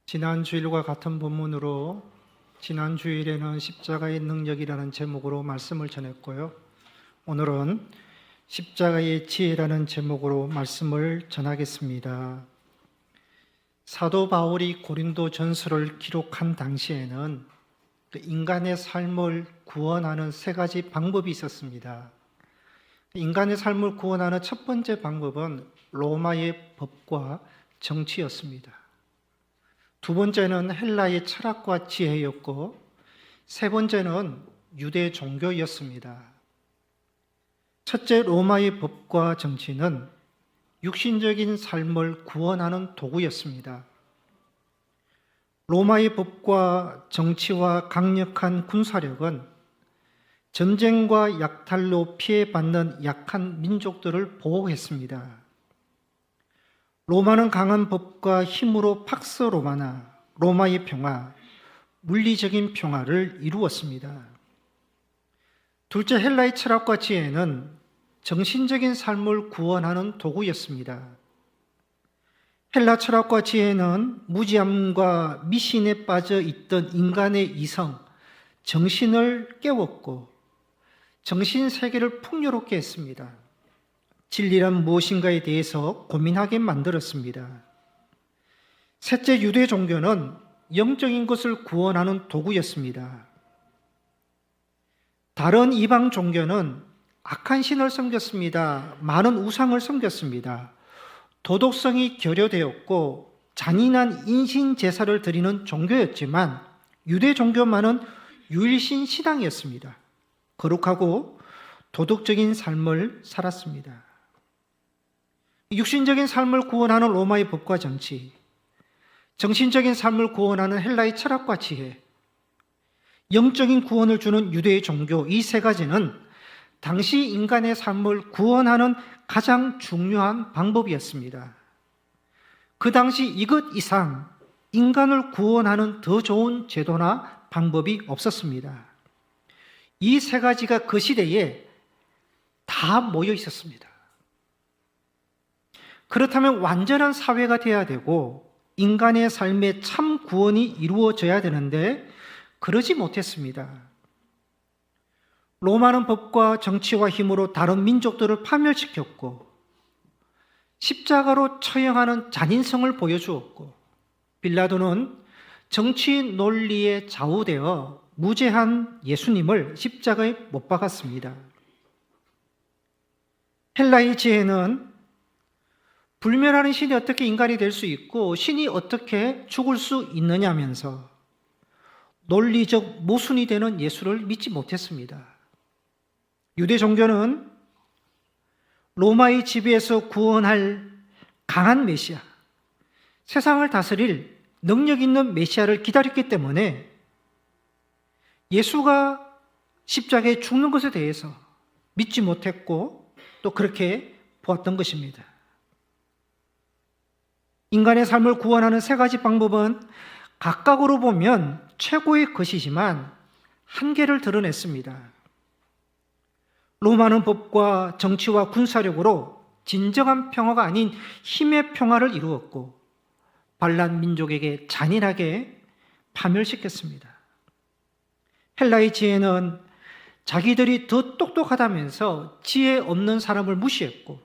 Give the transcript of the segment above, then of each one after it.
지난 주일과 같은 본문으로 지난 주일에는 십자가의 능력이라는 제목으로 말씀을 전했고요. 오늘은 십자가의 지혜라는 제목으로 말씀을 전하겠습니다. 사도 바울이 고린도 전서를 기록한 당시에는 인간의 삶을 구원하는 세 가지 방법이 있었습니다. 인간의 삶을 구원하는 첫 번째 방법은 로마의 법과 정치였습니다. 두 번째는 헬라의 철학과 지혜였고, 세 번째는 유대 종교였습니다. 첫째 로마의 법과 정치는 육신적인 삶을 구원하는 도구였습니다. 로마의 법과 정치와 강력한 군사력은 전쟁과 약탈로 피해받는 약한 민족들을 보호했습니다. 로마는 강한 법과 힘으로 팍스 로마나 로마의 평화, 물리적인 평화를 이루었습니다. 둘째, 헬라의 철학과 지혜는 정신적인 삶을 구원하는 도구였습니다. 헬라 철학과 지혜는 무지함과 미신에 빠져 있던 인간의 이성, 정신을 깨웠고 정신 세계를 풍요롭게 했습니다. 진리란 무엇인가에 대해서 고민하게 만들었습니다. 셋째, 유대 종교는 영적인 것을 구원하는 도구였습니다. 다른 이방 종교는 악한 신을 섬겼습니다. 많은 우상을 섬겼습니다. 도덕성이 결여되었고 잔인한 인신 제사를 드리는 종교였지만 유대 종교만은 유일신 신앙이었습니다. 거룩하고 도덕적인 삶을 살았습니다. 육신적인 삶을 구원하는 로마의 법과 정치, 정신적인 삶을 구원하는 헬라의 철학과 지혜, 영적인 구원을 주는 유대의 종교, 이 세 가지는 당시 인간의 삶을 구원하는 가장 중요한 방법이었습니다. 그 당시 이것 이상 인간을 구원하는 더 좋은 제도나 방법이 없었습니다. 이 세 가지가 그 시대에 다 모여 있었습니다. 그렇다면 완전한 사회가 되어야 되고 인간의 삶에 참 구원이 이루어져야 되는데 그러지 못했습니다. 로마는 법과 정치와 힘으로 다른 민족들을 파멸시켰고 십자가로 처형하는 잔인성을 보여주었고 빌라도는 정치 논리에 좌우되어 무죄한 예수님을 십자가에 못 박았습니다. 헬라의 지혜는 불멸하는 신이 어떻게 인간이 될 수 있고 신이 어떻게 죽을 수 있느냐면서 논리적 모순이 되는 예수를 믿지 못했습니다. 유대 종교는 로마의 지배에서 구원할 강한 메시아, 세상을 다스릴 능력 있는 메시아를 기다렸기 때문에 예수가 십자가에 죽는 것에 대해서 믿지 못했고 또 그렇게 보았던 것입니다. 인간의 삶을 구원하는 세 가지 방법은 각각으로 보면 최고의 것이지만 한계를 드러냈습니다. 로마는 법과 정치와 군사력으로 진정한 평화가 아닌 힘의 평화를 이루었고 반란 민족에게 잔인하게 파멸시켰습니다. 헬라의 지혜는 자기들이 더 똑똑하다면서 지혜 없는 사람을 무시했고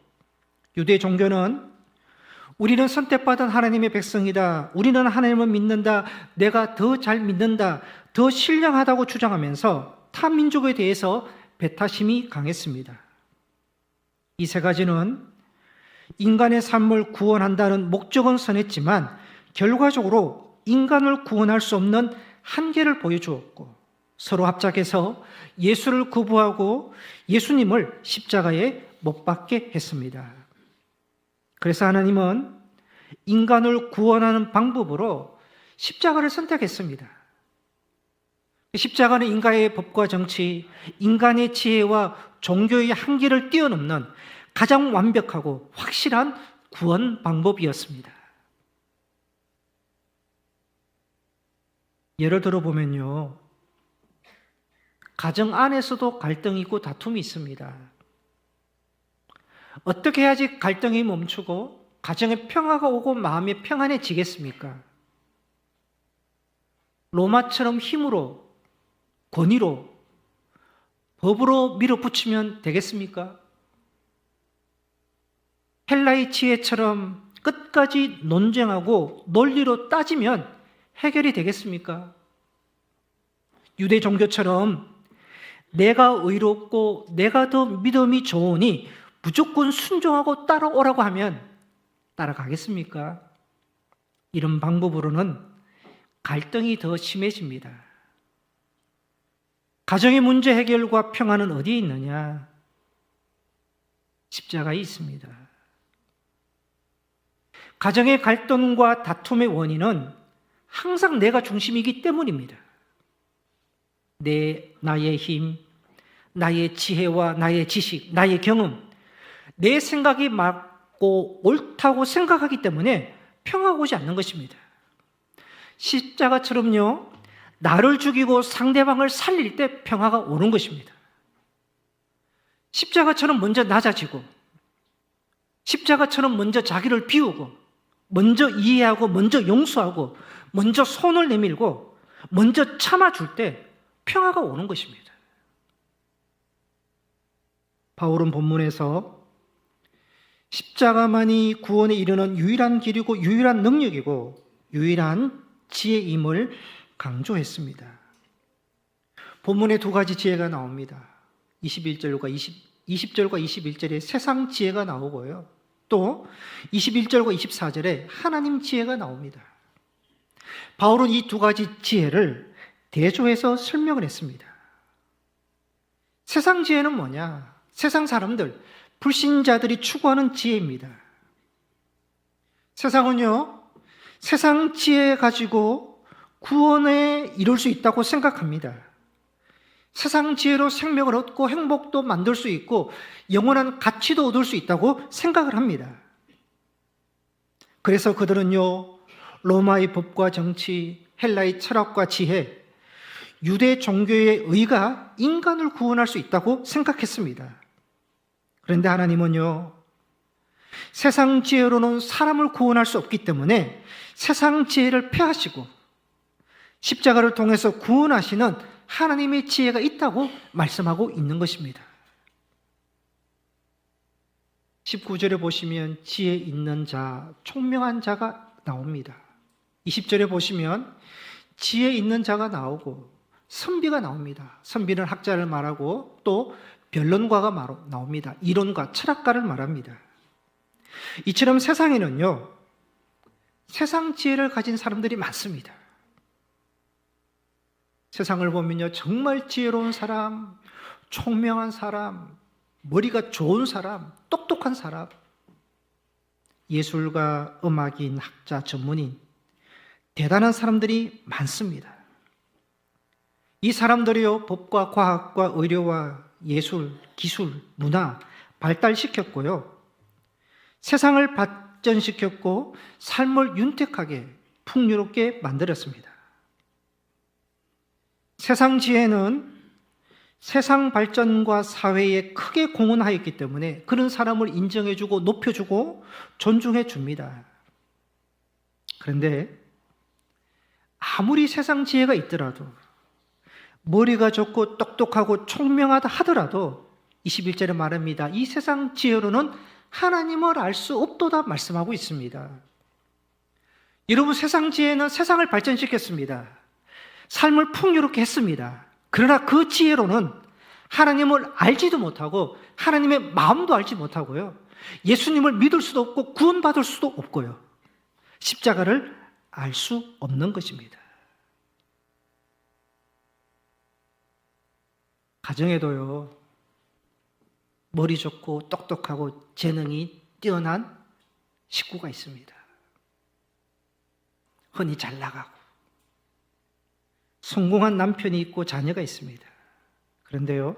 유대 종교는 우리는 선택받은 하나님의 백성이다. 우리는 하나님을 믿는다. 내가 더 잘 믿는다. 더 신령하다고 주장하면서 타 민족에 대해서 배타심이 강했습니다. 이 세 가지는 인간의 삶을 구원한다는 목적은 선했지만 결과적으로 인간을 구원할 수 없는 한계를 보여주었고 서로 합작해서 예수를 거부하고 예수님을 십자가에 못 박게 했습니다. 그래서 하나님은 인간을 구원하는 방법으로 십자가를 선택했습니다. 십자가는 인간의 법과 정치, 인간의 지혜와 종교의 한계를 뛰어넘는 가장 완벽하고 확실한 구원 방법이었습니다. 예를 들어 보면요, 가정 안에서도 갈등이 있고 다툼이 있습니다. 어떻게 해야지 갈등이 멈추고 가정에 평화가 오고 마음이 평안해지겠습니까? 로마처럼 힘으로, 권위로, 법으로 밀어붙이면 되겠습니까? 헬라의 지혜처럼 끝까지 논쟁하고 논리로 따지면 해결이 되겠습니까? 유대 종교처럼 내가 의롭고 내가 더 믿음이 좋으니 무조건 순종하고 따라오라고 하면 따라가겠습니까? 이런 방법으로는 갈등이 더 심해집니다. 가정의 문제 해결과 평화는 어디에 있느냐? 십자가에 있습니다. 가정의 갈등과 다툼의 원인은 항상 내가 중심이기 때문입니다. 나의 힘, 나의 지혜와 나의 지식, 나의 경험, 내 생각이 맞고 옳다고 생각하기 때문에 평화가 오지 않는 것입니다. 십자가처럼요, 나를 죽이고 상대방을 살릴 때 평화가 오는 것입니다. 십자가처럼 먼저 낮아지고, 십자가처럼 먼저 자기를 비우고, 먼저 이해하고, 먼저 용서하고, 먼저 손을 내밀고, 먼저 참아줄 때 평화가 오는 것입니다. 바울은 본문에서 십자가만이 구원에 이르는 유일한 길이고 유일한 능력이고 유일한 지혜임을 강조했습니다. 본문에 두 가지 지혜가 나옵니다. 20절과 21절에 세상 지혜가 나오고요. 또 21절과 24절에 하나님 지혜가 나옵니다. 바울은 이 두 가지 지혜를 대조해서 설명을 했습니다. 세상 지혜는 뭐냐? 세상 사람들, 불신자들이 추구하는 지혜입니다. 세상은요, 세상 지혜 가지고 구원에 이룰 수 있다고 생각합니다. 세상 지혜로 생명을 얻고 행복도 만들 수 있고 영원한 가치도 얻을 수 있다고 생각을 합니다. 그래서 그들은요, 로마의 법과 정치, 헬라의 철학과 지혜, 유대 종교의 의가 인간을 구원할 수 있다고 생각했습니다. 그런데 하나님은요, 세상 지혜로는 사람을 구원할 수 없기 때문에 세상 지혜를 폐하시고 십자가를 통해서 구원하시는 하나님의 지혜가 있다고 말씀하고 있는 것입니다. 19절에 보시면 지혜 있는 자, 총명한 자가 나옵니다. 20절에 보시면 지혜 있는 자가 나오고 선비가 나옵니다. 선비는 학자를 말하고 또 변론가가 나옵니다. 이론가, 철학가를 말합니다. 이처럼 세상에는요, 세상 지혜를 가진 사람들이 많습니다. 세상을 보면요, 정말 지혜로운 사람, 총명한 사람, 머리가 좋은 사람, 똑똑한 사람, 예술가, 음악인, 학자, 전문인, 대단한 사람들이 많습니다. 이 사람들이요, 법과 과학과 의료와 예술, 기술, 문화 발달시켰고요, 세상을 발전시켰고 삶을 윤택하게 풍요롭게 만들었습니다. 세상 지혜는 세상 발전과 사회에 크게 공헌하였기 때문에 그런 사람을 인정해주고 높여주고 존중해줍니다. 그런데 아무리 세상 지혜가 있더라도, 머리가 좋고 똑똑하고 총명하다 하더라도 21절에 말합니다. 이 세상 지혜로는 하나님을 알 수 없도다 말씀하고 있습니다. 여러분, 세상 지혜는 세상을 발전시켰습니다. 삶을 풍요롭게 했습니다. 그러나 그 지혜로는 하나님을 알지도 못하고 하나님의 마음도 알지 못하고요, 예수님을 믿을 수도 없고 구원받을 수도 없고요, 십자가를 알 수 없는 것입니다. 가정에도요, 머리 좋고 똑똑하고 재능이 뛰어난 식구가 있습니다. 흔히 잘 나가고 성공한 남편이 있고 자녀가 있습니다. 그런데요,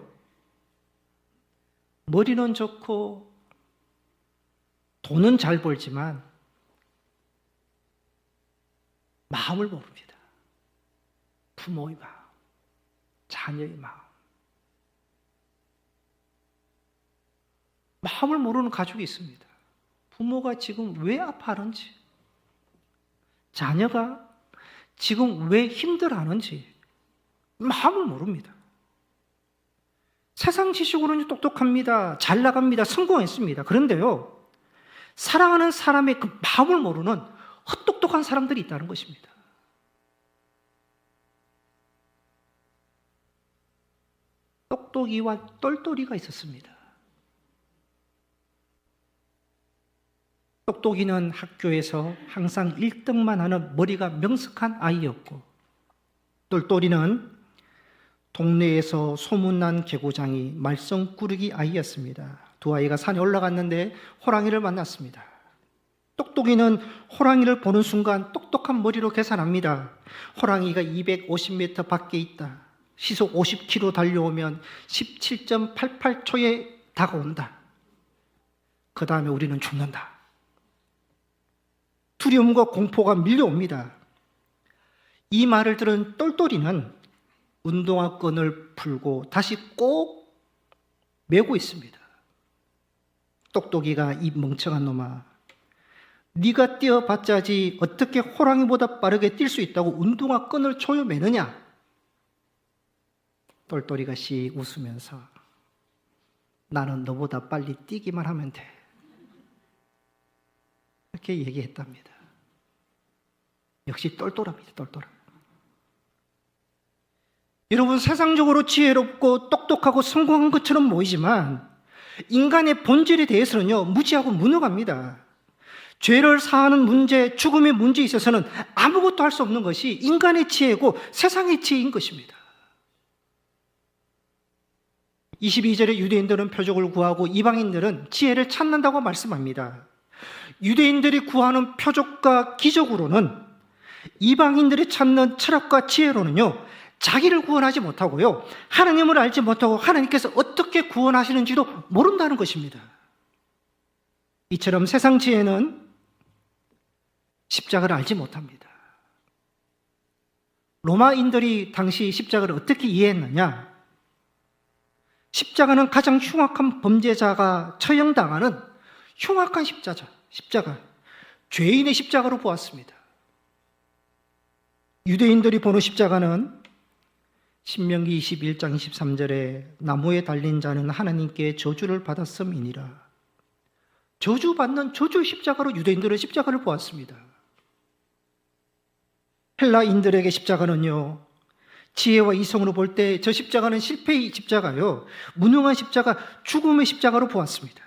머리는 좋고 돈은 잘 벌지만 마음을 모릅니다. 부모의 마음, 자녀의 마음. 마음을 모르는 가족이 있습니다. 부모가 지금 왜 아파하는지, 자녀가 지금 왜 힘들어하는지 마음을 모릅니다. 세상 지식으로는 똑똑합니다. 잘 나갑니다. 성공했습니다. 그런데요, 사랑하는 사람의 그 마음을 모르는 헛똑똑한 사람들이 있다는 것입니다. 똑똑이와 똘똘이가 있었습니다. 똑똑이는 학교에서 항상 1등만 하는 머리가 명석한 아이였고, 똘똘이는 동네에서 소문난 개구장이 말썽꾸러기 아이였습니다. 두 아이가 산에 올라갔는데 호랑이를 만났습니다. 똑똑이는 호랑이를 보는 순간 똑똑한 머리로 계산합니다. 호랑이가 250m 밖에 있다. 시속 50km 달려오면 17.88초에 다가온다. 그 다음에 우리는 죽는다. 두려움과 공포가 밀려옵니다. 이 말을 들은 똘똘이는 운동화 끈을 풀고 다시 꼭 메고 있습니다. 똑똑이가 이 멍청한 놈아, 네가 뛰어봤자지 어떻게 호랑이보다 빠르게 뛸 수 있다고 운동화 끈을 조여 매느냐? 똘똘이가 씩 웃으면서 나는 너보다 빨리 뛰기만 하면 돼. 이렇게 얘기했답니다. 역시 똘똘합니다. 똘똘합니다. 여러분, 세상적으로 지혜롭고 똑똑하고 성공한 것처럼 보이지만 인간의 본질에 대해서는요, 무지하고 무능합니다. 죄를 사하는 문제, 죽음의 문제에 있어서는 아무것도 할 수 없는 것이 인간의 지혜고 세상의 지혜인 것입니다. 22절에 유대인들은 표적을 구하고 이방인들은 지혜를 찾는다고 말씀합니다. 유대인들이 구하는 표적과 기적으로는, 이방인들이 찾는 철학과 지혜로는요, 자기를 구원하지 못하고요, 하나님을 알지 못하고 하나님께서 어떻게 구원하시는지도 모른다는 것입니다. 이처럼 세상 지혜는 십자가를 알지 못합니다. 로마인들이 당시 십자가를 어떻게 이해했느냐? 십자가는 가장 흉악한 범죄자가 처형당하는 흉악한 십자가, 죄인의 십자가로 보았습니다. 유대인들이 보는 십자가는 신명기 21장 23절에 나무에 달린 자는 하나님께 저주를 받았음이니라. 저주받는 저주의 십자가로 유대인들은 십자가를 보았습니다. 헬라인들에게 십자가는요, 지혜와 이성으로 볼 때 저 십자가는 실패의 십자가요, 무능한 십자가, 죽음의 십자가로 보았습니다.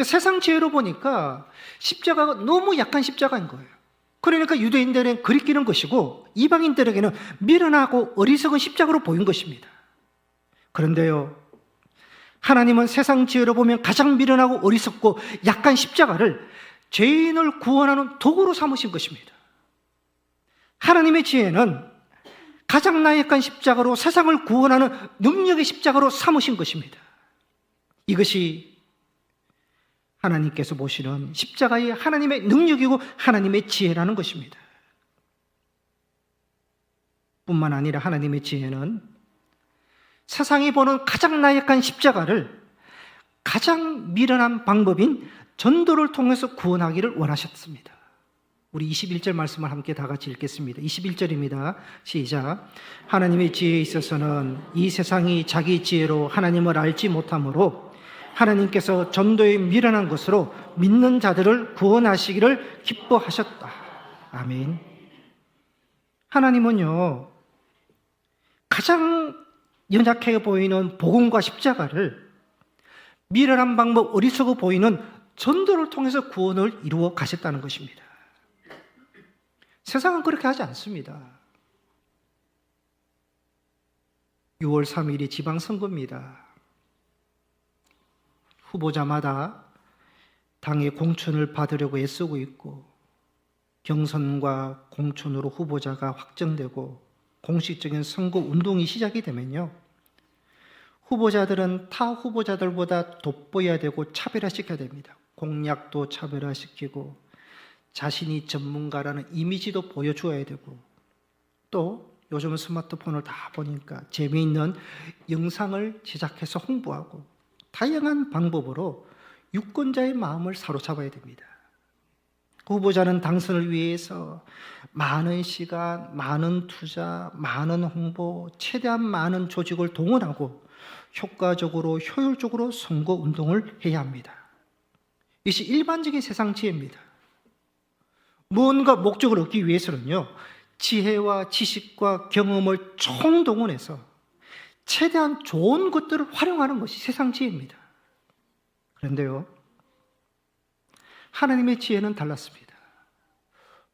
세상 지혜로 보니까 십자가가 너무 약한 십자가인 거예요. 그러니까 유대인들은 그리끼는 것이고 이방인들에게는 미련하고 어리석은 십자가로 보인 것입니다. 그런데요, 하나님은 세상 지혜로 보면 가장 미련하고 어리석고 약한 십자가를 죄인을 구원하는 도구로 삼으신 것입니다. 하나님의 지혜는 가장 나약한 십자가로 세상을 구원하는 능력의 십자가로 삼으신 것입니다. 이것이 하나님께서 보시는 십자가의 하나님의 능력이고 하나님의 지혜라는 것입니다. 뿐만 아니라 하나님의 지혜는 세상이 보는 가장 나약한 십자가를 가장 미련한 방법인 전도를 통해서 구원하기를 원하셨습니다. 우리 21절 말씀을 함께 다 같이 읽겠습니다. 21절입니다. 시작. 하나님의 지혜에 있어서는 이 세상이 자기 지혜로 하나님을 알지 못하므로 하나님께서 전도에 미련한 것으로 믿는 자들을 구원하시기를 기뻐하셨다. 아멘. 하나님은요, 가장 연약해 보이는 복음과 십자가를 미련한 방법, 어리석어 보이는 전도를 통해서 구원을 이루어 가셨다는 것입니다. 세상은 그렇게 하지 않습니다. 6월 3일이 지방선거입니다. 후보자마다 당의 공천을 받으려고 애쓰고 있고, 경선과 공천으로 후보자가 확정되고 공식적인 선거 운동이 시작이 되면요, 후보자들은 타 후보자들보다 돋보여야 되고 차별화시켜야 됩니다. 공약도 차별화시키고 자신이 전문가라는 이미지도 보여주어야 되고, 또 요즘은 스마트폰을 다 보니까 재미있는 영상을 제작해서 홍보하고 다양한 방법으로 유권자의 마음을 사로잡아야 됩니다. 후보자는 당선을 위해서 많은 시간, 많은 투자, 많은 홍보, 최대한 많은 조직을 동원하고 효과적으로, 효율적으로 선거 운동을 해야 합니다. 이것이 일반적인 세상 지혜입니다. 무언가 목적을 얻기 위해서는요, 지혜와 지식과 경험을 총동원해서 최대한 좋은 것들을 활용하는 것이 세상 지혜입니다. 그런데요, 하나님의 지혜는 달랐습니다.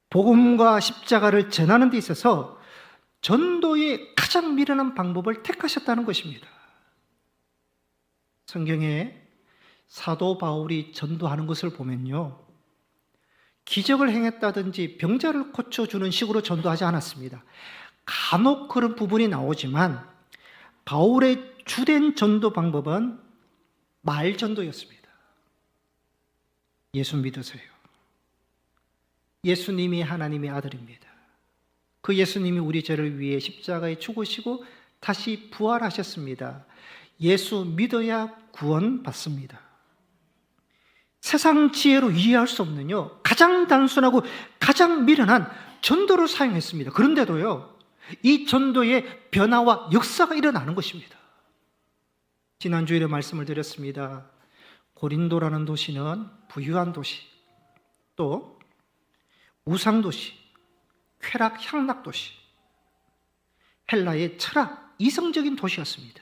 복음과 십자가를 전하는 데 있어서 전도의 가장 미련한 방법을 택하셨다는 것입니다. 성경에 사도 바울이 전도하는 것을 보면요, 기적을 행했다든지 병자를 고쳐주는 식으로 전도하지 않았습니다. 간혹 그런 부분이 나오지만 바울의 주된 전도 방법은 말 전도였습니다. 예수 믿으세요. 예수님이 하나님의 아들입니다. 그 예수님이 우리 죄를 위해 십자가에 죽으시고 다시 부활하셨습니다. 예수 믿어야 구원받습니다. 세상 지혜로 이해할 수 없는요, 가장 단순하고 가장 미련한 전도를 사용했습니다. 그런데도요, 이 전도의 변화와 역사가 일어나는 것입니다. 지난주에 말씀을 드렸습니다. 고린도라는 도시는 부유한 도시, 또 우상도시, 쾌락 향락도시, 헬라의 철학, 이성적인 도시였습니다.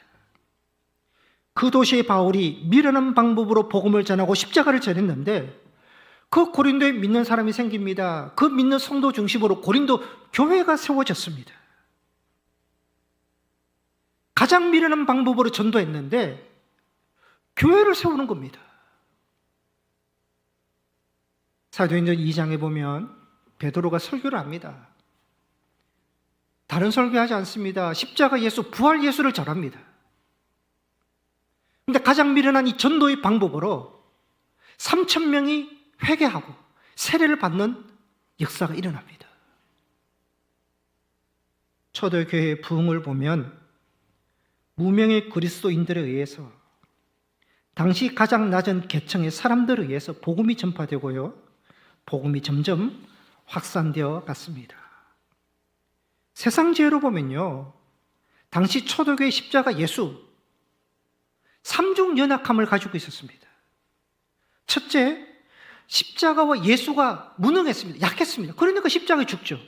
그 도시의 바울이 미련한 방법으로 복음을 전하고 십자가를 전했는데 그 고린도에 믿는 사람이 생깁니다. 그 믿는 성도 중심으로 고린도 교회가 세워졌습니다. 가장 미련한 방법으로 전도했는데 교회를 세우는 겁니다. 사도행전 2장에 보면 베드로가 설교를 합니다. 다른 설교하지 않습니다. 십자가 예수, 부활 예수를 전합니다. 그런데 가장 미련한 이 전도의 방법으로 3,000명이 회개하고 세례를 받는 역사가 일어납니다. 초대교회의 부흥을 보면 무명의 그리스도인들에 의해서 당시 가장 낮은 계층의 사람들에 의해서 복음이 전파되고요, 복음이 점점 확산되어 갔습니다. 세상 지혜로 보면요, 당시 초대교회 십자가 예수 3중 연약함을 가지고 있었습니다. 첫째, 십자가와 예수가 무능했습니다. 약했습니다. 그러니까 십자가에 죽죠.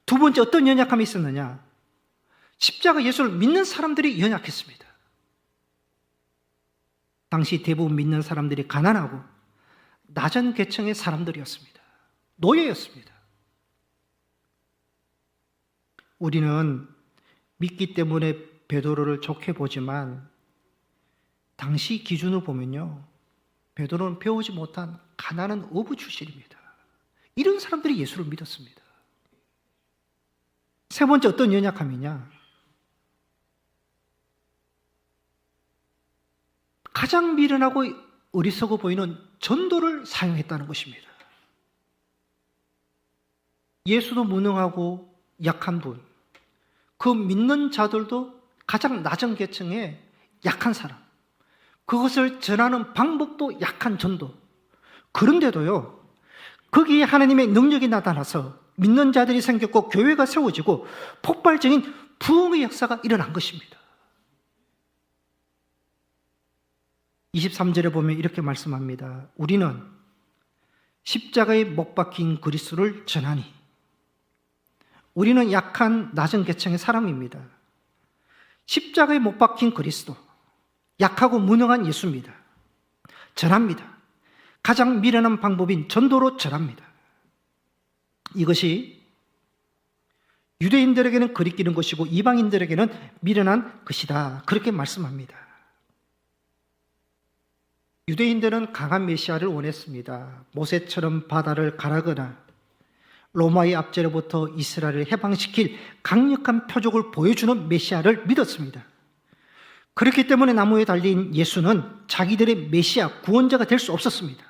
두 번째, 어떤 연약함이 있었느냐? 십자가 예수를 믿는 사람들이 연약했습니다. 당시 대부분 믿는 사람들이 가난하고 낮은 계층의 사람들이었습니다. 노예였습니다. 우리는 믿기 때문에 베드로를 좋게 보지만 당시 기준으로 보면요, 베드로는 배우지 못한 가난한 어부 출신입니다. 이런 사람들이 예수를 믿었습니다. 세 번째, 어떤 연약함이냐? 가장 미련하고 어리석어 보이는 전도를 사용했다는 것입니다. 예수도 무능하고 약한 분, 그 믿는 자들도 가장 낮은 계층의 약한 사람, 그것을 전하는 방법도 약한 전도. 그런데도요, 거기에 하나님의 능력이 나타나서 믿는 자들이 생겼고 교회가 세워지고 폭발적인 부흥의 역사가 일어난 것입니다. 23절에 보면 이렇게 말씀합니다. 우리는 십자가에 못 박힌 그리스도를 전하니, 우리는 약한 낮은 계층의 사람입니다. 십자가에 못 박힌 그리스도, 약하고 무능한 예수입니다. 전합니다. 가장 미련한 방법인 전도로 전합니다. 이것이 유대인들에게는 거리끼는 것이고 이방인들에게는 미련한 것이다, 그렇게 말씀합니다. 유대인들은 강한 메시아를 원했습니다. 모세처럼 바다를 가르거나 로마의 압제로부터 이스라엘을 해방시킬 강력한 표적을 보여주는 메시아를 믿었습니다. 그렇기 때문에 나무에 달린 예수는 자기들의 메시아, 구원자가 될 수 없었습니다.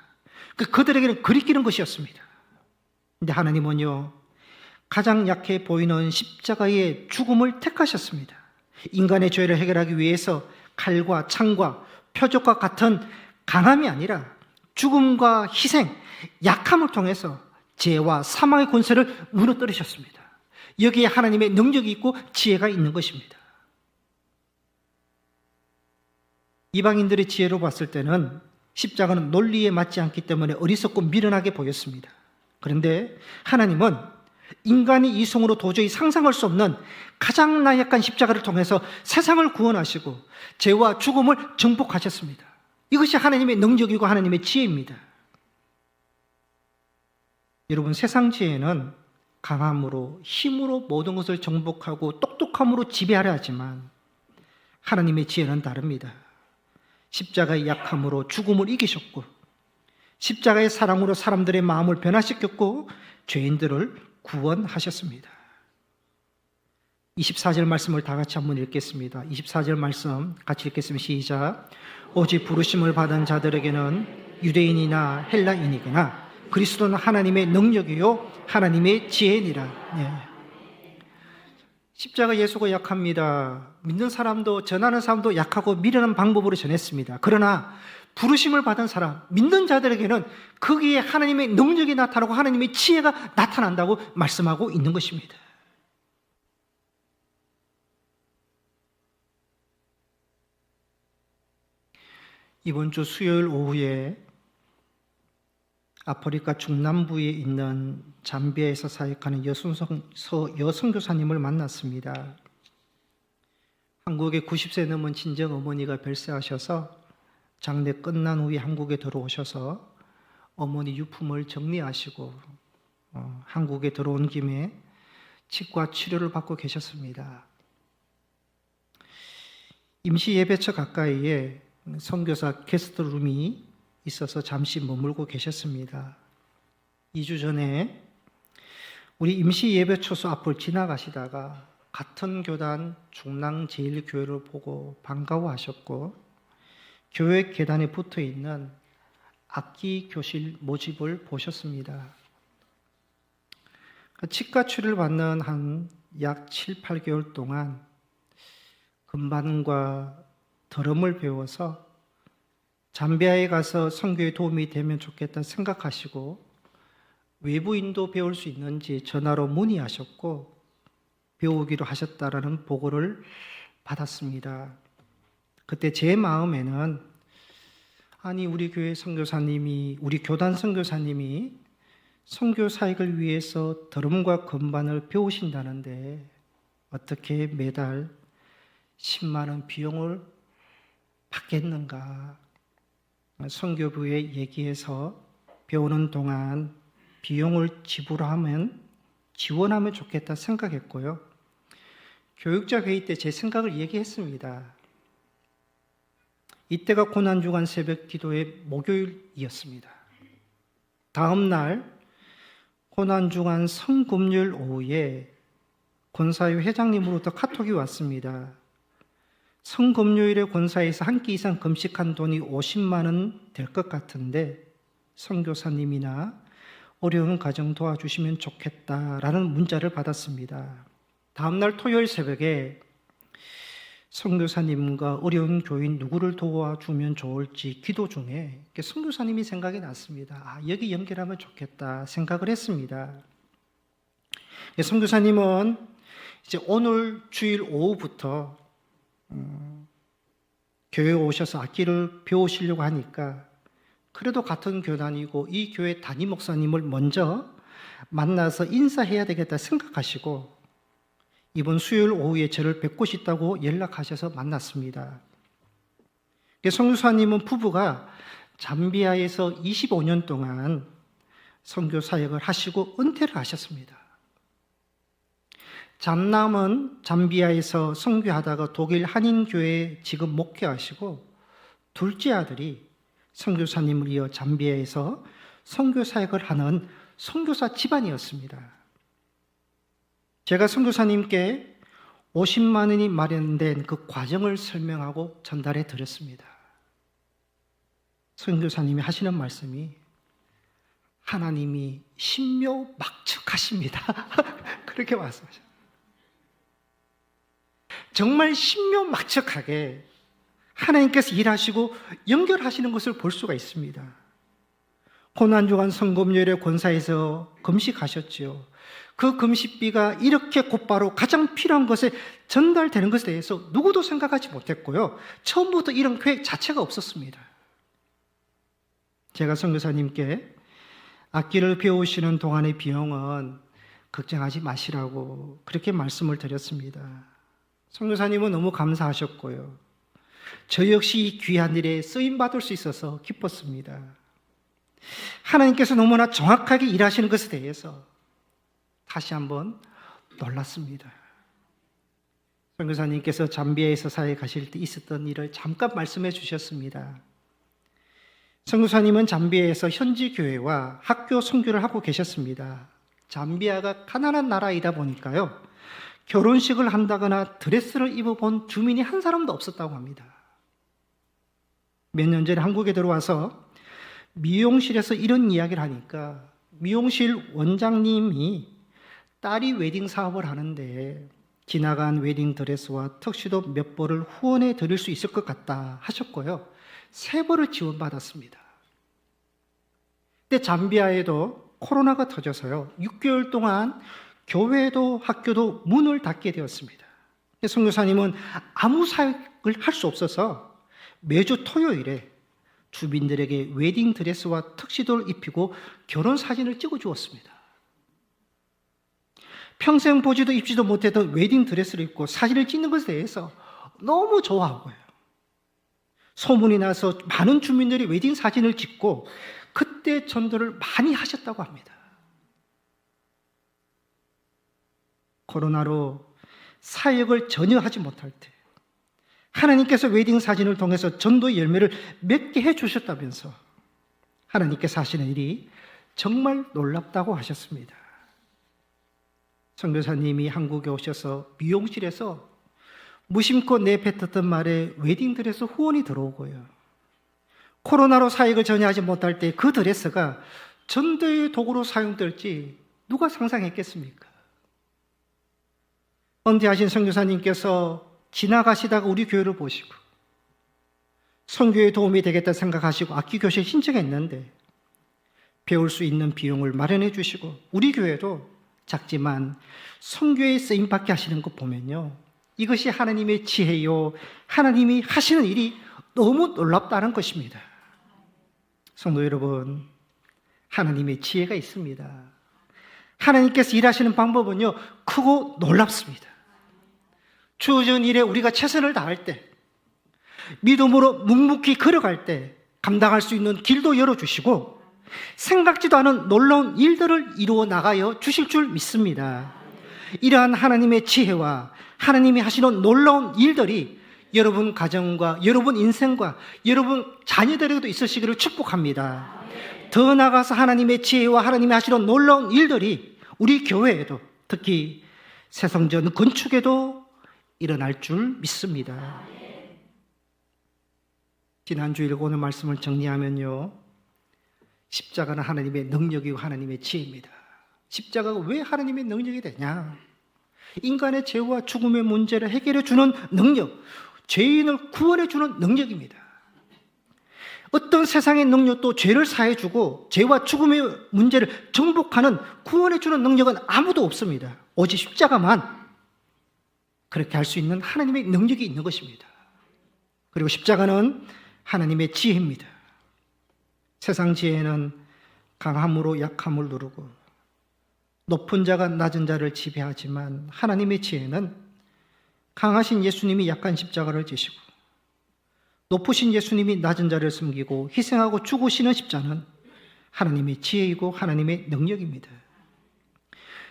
그들에게는 거리끼는 것이었습니다. 그런데 하나님은요, 가장 약해 보이는 십자가의 죽음을 택하셨습니다. 인간의 죄를 해결하기 위해서 칼과 창과 표적과 같은 강함이 아니라 죽음과 희생, 약함을 통해서 죄와 사망의 권세를 무너뜨리셨습니다. 여기에 하나님의 능력이 있고 지혜가 있는 것입니다. 이방인들의 지혜로 봤을 때는 십자가는 논리에 맞지 않기 때문에 어리석고 미련하게 보였습니다. 그런데 하나님은 인간이 이성으로 도저히 상상할 수 없는 가장 나약한 십자가를 통해서 세상을 구원하시고 죄와 죽음을 정복하셨습니다. 이것이 하나님의 능력이고 하나님의 지혜입니다. 여러분, 세상 지혜는 강함으로, 힘으로 모든 것을 정복하고 똑똑함으로 지배하려 하지만 하나님의 지혜는 다릅니다. 십자가의 약함으로 죽음을 이기셨고 십자가의 사랑으로 사람들의 마음을 변화시켰고 죄인들을 구원하셨습니다. 24절 말씀을 다 같이 한번 읽겠습니다. 24절 말씀 같이 읽겠습니다. 시작. 오직 부르심을 받은 자들에게는 유대인이나 헬라인이거나 그리스도는 하나님의 능력이요 하나님의 지혜니라. 네. 십자가 예수가 약합니다. 믿는 사람도 전하는 사람도 약하고 미련한 방법으로 전했습니다. 그러나 부르심을 받은 사람, 믿는 자들에게는 거기에 하나님의 능력이 나타나고 하나님의 지혜가 나타난다고 말씀하고 있는 것입니다. 이번 주 수요일 오후에 아프리카 중남부에 있는 잠비아에서 사역하는 여선교사님을 만났습니다. 한국에 90세 넘은 친정 어머니가 별세하셔서 장례 끝난 후에 한국에 들어오셔서 어머니 유품을 정리하시고 한국에 들어온 김에 치과 치료를 받고 계셨습니다. 임시 예배처 가까이에 선교사 게스트룸이 있어서 잠시 머물고 계셨습니다. 2주 전에 우리 임시 예배초소 앞을 지나가시다가 같은 교단 중랑제일교회를 보고 반가워하셨고 교회 계단에 붙어있는 악기 교실 모집을 보셨습니다. 치과 치료를 받는 한 약 7, 8개월 동안 금반과 드럼을 배워서 잠비아에 가서 선교에 도움이 되면 좋겠다 생각하시고 외부인도 배울 수 있는지 전화로 문의하셨고 배우기로 하셨다라는 보고를 받았습니다. 그때 제 마음에는 아니 우리 교회 선교사님이 우리 교단 선교사님이 선교 사역을 위해서 드럼과 건반을 배우신다는데 어떻게 매달 10만 원 비용을 받겠는가? 선교부에 얘기해서 배우는 동안 비용을 지원하면 좋겠다 생각했고요. 교육자 회의 때 제 생각을 얘기했습니다. 이때가 고난주간 새벽 기도의 목요일이었습니다. 다음 날 고난주간 성금요일 오후에 권사회 회장님으로부터 카톡이 왔습니다. 성금요일에 권사에서 한 끼 이상 금식한 돈이 50만 원 될 것 같은데 선교사님이나 어려운 가정 도와주시면 좋겠다라는 문자를 받았습니다. 다음 날 토요일 새벽에 선교사님과 어려운 교인 누구를 도와주면 좋을지 기도 중에 선교사님이 생각이 났습니다. 여기 연결하면 좋겠다 생각을 했습니다. 선교사님은 이제 오늘 주일 오후부터 교회에 오셔서 악기를 배우시려고 하니까 그래도 같은 교단이고 이 교회 담임 목사님을 먼저 만나서 인사해야 되겠다 생각하시고 이번 수요일 오후에 저를 뵙고 싶다고 연락하셔서 만났습니다. 선교사님은 부부가 잠비아에서 25년 동안 선교 사역을 하시고 은퇴를 하셨습니다. 장남은 잠비아에서 선교하다가 독일 한인교회에 지금 목회하시고 둘째 아들이 선교사님을 이어 잠비아에서 선교 사역을 하는 선교사 집안이었습니다. 제가 선교사님께 50만 원이 마련된 그 과정을 설명하고 전달해 드렸습니다. 선교사님이 하시는 말씀이 하나님이 신묘막측하십니다. 그렇게 말씀하셨어요. 정말 신묘막측하게 하나님께서 일하시고 연결하시는 것을 볼 수가 있습니다. 고난주간 성금요일에 권사에서 금식하셨지요. 그 금식비가 이렇게 곧바로 가장 필요한 것에 전달되는 것에 대해서 누구도 생각하지 못했고요. 처음부터 이런 계획 자체가 없었습니다. 제가 선교사님께 악기를 배우시는 동안의 비용은 걱정하지 마시라고 그렇게 말씀을 드렸습니다. 선교사님은 너무 감사하셨고요. 저 역시 이 귀한 일에 쓰임받을 수 있어서 기뻤습니다. 하나님께서 너무나 정확하게 일하시는 것에 대해서 다시 한번 놀랐습니다. 선교사님께서 잠비아에서 사회 가실 때 있었던 일을 잠깐 말씀해 주셨습니다. 선교사님은 잠비아에서 현지 교회와 학교 선교를 하고 계셨습니다. 잠비아가 가난한 나라이다 보니까요, 결혼식을 한다거나 드레스를 입어본 주민이 한 사람도 없었다고 합니다. 몇 년 전에 한국에 들어와서 미용실에서 이런 이야기를 하니까 미용실 원장님이 딸이 웨딩 사업을 하는데 지나간 웨딩 드레스와 턱시도 몇 벌을 후원해 드릴 수 있을 것 같다 하셨고요. 3벌을 지원받았습니다. 근데 잠비아에도 코로나가 터져서요, 6개월 동안 교회도 학교도 문을 닫게 되었습니다. 선교사님은 아무 사역을 할 수 없어서 매주 토요일에 주민들에게 웨딩 드레스와 턱시도를 입히고 결혼 사진을 찍어 주었습니다. 평생 보지도 입지도 못했던 웨딩 드레스를 입고 사진을 찍는 것에 대해서 너무 좋아하고요. 소문이 나서 많은 주민들이 웨딩 사진을 찍고 그때 전도를 많이 하셨다고 합니다. 코로나로 사역을 전혀 하지 못할 때 하나님께서 웨딩 사진을 통해서 전도의 열매를 맺게 해주셨다면서 하나님께서 하시는 일이 정말 놀랍다고 하셨습니다. 선교사님이 한국에 오셔서 미용실에서 무심코 내뱉었던 말에 웨딩드레스 후원이 들어오고요. 코로나로 사역을 전혀 하지 못할 때 그 드레스가 전도의 도구로 사용될지 누가 상상했겠습니까? 은퇴하신 선교사님께서 지나가시다가 우리 교회를 보시고 선교에 도움이 되겠다 생각하시고 악기교실 신청했는데 배울 수 있는 비용을 마련해 주시고 우리 교회도 작지만 선교에 쓰임받게 하시는 것 보면요, 이것이 하나님의 지혜요, 하나님이 하시는 일이 너무 놀랍다는 것입니다. 성도 여러분, 하나님의 지혜가 있습니다. 하나님께서 일하시는 방법은요, 크고 놀랍습니다. 주어진 일에 우리가 최선을 다할 때, 믿음으로 묵묵히 걸어갈 때 감당할 수 있는 길도 열어주시고 생각지도 않은 놀라운 일들을 이루어 나가여 주실 줄 믿습니다. 이러한 하나님의 지혜와 하나님이 하시는 놀라운 일들이 여러분 가정과 여러분 인생과 여러분 자녀들에게도 있으시기를 축복합니다. 더 나아가서 하나님의 지혜와 하나님이 하시는 놀라운 일들이 우리 교회에도, 특히 새성전 건축에도 일어날 줄 믿습니다. 지난주 읽고 오늘 말씀을 정리하면요, 십자가는 하나님의 능력이고 하나님의 지혜입니다. 십자가가 왜 하나님의 능력이 되냐? 인간의 죄와 죽음의 문제를 해결해 주는 능력, 죄인을 구원해 주는 능력입니다. 어떤 세상의 능력도 죄를 사해 주고 죄와 죽음의 문제를 정복하는, 구원해 주는 능력은 아무도 없습니다. 오직 십자가만 그렇게 할 수 있는 하나님의 능력이 있는 것입니다. 그리고 십자가는 하나님의 지혜입니다. 세상 지혜는 강함으로 약함을 누르고 높은 자가 낮은 자를 지배하지만 하나님의 지혜는 강하신 예수님이 약한 십자가를 지시고 높으신 예수님이 낮은 자를 숨기고 희생하고 죽으시는 십자는 하나님의 지혜이고 하나님의 능력입니다.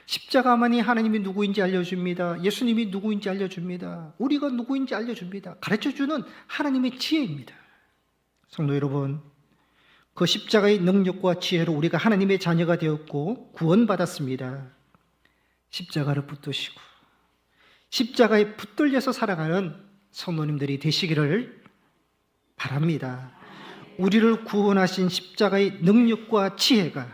십자가만이 하나님이 누구인지 알려줍니다. 예수님이 누구인지 알려줍니다. 우리가 누구인지 알려줍니다. 가르쳐주는 하나님의 지혜입니다. 성도 여러분, 그 십자가의 능력과 지혜로 우리가 하나님의 자녀가 되었고 구원받았습니다. 십자가를 붙드시고 십자가에 붙들려서 살아가는 성도님들이 되시기를 바랍니다. 우리를 구원하신 십자가의 능력과 지혜가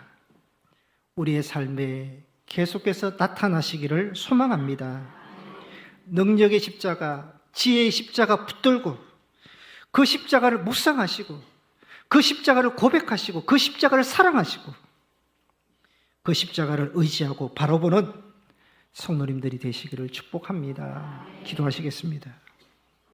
우리의 삶에 계속해서 나타나시기를 소망합니다. 능력의 십자가, 지혜의 십자가 붙들고 그 십자가를 묵상하시고 그 십자가를 고백하시고 그 십자가를 사랑하시고 그 십자가를 의지하고 바라보는 성도님들이 되시기를 축복합니다. 기도하시겠습니다.